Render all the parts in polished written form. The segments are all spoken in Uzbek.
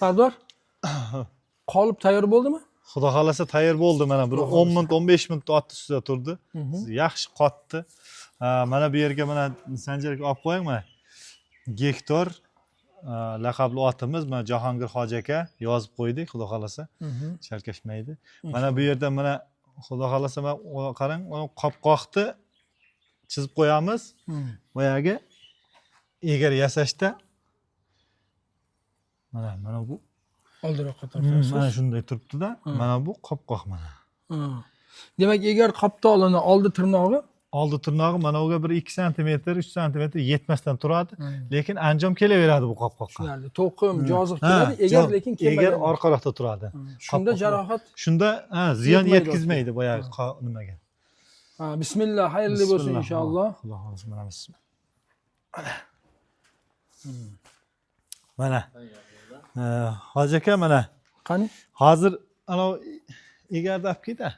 Sardor, qolib tayyor bo'ldimi? Xudo xolasa tayyor bo'ldi mana. Bir 10 minut, 15 minut ot ustida turdi. Yaxshi qotdi. Mana bu yerga mana Sanjarga olib qo'ying mana. Gektor laqabli otimiz mana Jahongir hoji aka yozib qo'ydik, xudo xolasa. Chalkashmaydi. Mana bu yerda mana xudo xolasa mana qarang, qopqoqni chizib qo'yamiz. Boyagi egar yasashda mana bu Oldiroqqa tortasiz. mana shunday turibdi-da. Mana bu qopqoq mana. Demak, egar qoptolini oldi tirnog'i mana uga bir 2 sm, 3 sm yetmasdan turadi, lekin anjom kelaveradi bu qopqoqqa. tushunarli. To'qim, joziq keladi, egar lekin kelmaydi. Egar orqaroqda turadi. Shunda jarohat. Shunda ziyon yetkazmaydi boyagi nimaga. Bismillah, xayrli bo'lsin inshaalloh. Xudo xolasa mana bismillah. Mana. Hoji aka mana. Qani? Hozir ana egarda olib ket-a.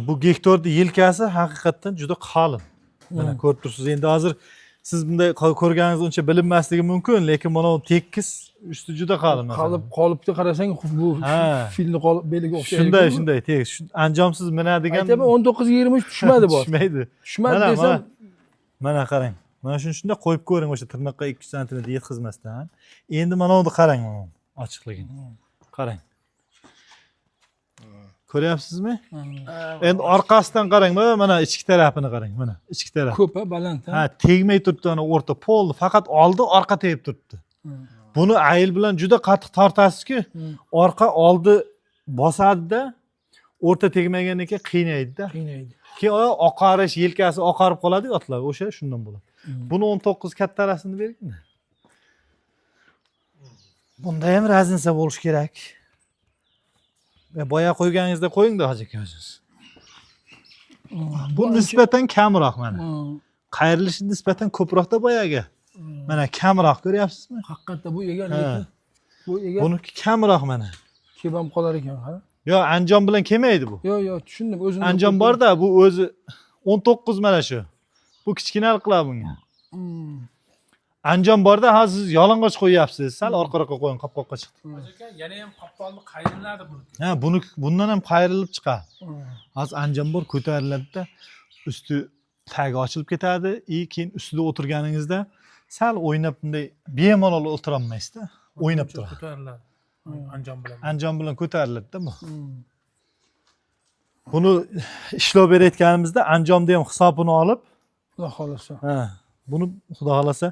Bu gektorning yelkasi haqiqatdan juda qalin. Mana ko'rib tursiz. Endi hozir siz bunday ko'rganingiz uncha bilinmasligi mumkin, lekin mana bu tekis usti juda qalin. Qolibni qarasang, bu filni beliga o'xshaydi. Shunday tekis. Anjomsiz minadigan. Aytaman 19-20 tushmadi bu. Tushmaydi. Tushmadi desam, mana qarang. Mana shunda qo'yib ko'ring o'sha tirnoqqa 2 sm yetkazmasdan. Endi mana uni qarang, mana ochiqligini. Qarang. Ko'ryapsizmi? Endi orqasidan qarang, mana ichki tarafini qarang, mana ichki taraf. Ko'pa baland. Tegmay turibdi, ana o'rta polni, faqat oldi, orqa tegib turibdi. Buni ayil bilan juda qattiq tortasizki, orqa oldi bosadi-da, o'rta tegmagandan keyin qiynaydi-da. Keyin oqarish, yelkasi oqarib qoladi-ku otlar, o'sha shundan bo'ladi. Buni 19 kattarasini bering. Bunda ham razinsa bo'lish kerak. Boya qo'yganingizda qo'ying-da hoji aka o'zingiz. Bu nisbatan kamroq mana. Qayrilishi nisbatan ko'proqda boyaga. Mana kamroq ko'ryapsizmi? Haqiqatda bu egar lekin bu egar buniki kamroq mana. Kelib ham qolar ekan, ha? Yo'q, anjom bilan kelmaydi bu. Yo'q, tushundim. O'zini anjom bor-da, bu o'zi 19 mana shu. Bu kichkinalik qiladi bunga. Anjom borda, hozir siz yalang'och qo'yapsiz. Sal orqaroqqa qo'ying, qopqoqqa chiqdi. Aka, yana ham qopqolni qayriladi buniki. Bundan ham qayrilib chiqadi. Hozir anjom bor, ko'tariladi-da, usti tagi ochilib ketadi, keyin ustida o'tirganingizda sal o'ynab bunday bemalol o'tira olmaysiz-da, o'ynab turadi. Ko'tariladi. Anjom bilan ko'tariladi-da bu. Buni ishlov berayotganimizda anjomda ham hisobini olib, Xudo xolasa. buni xudo xolasa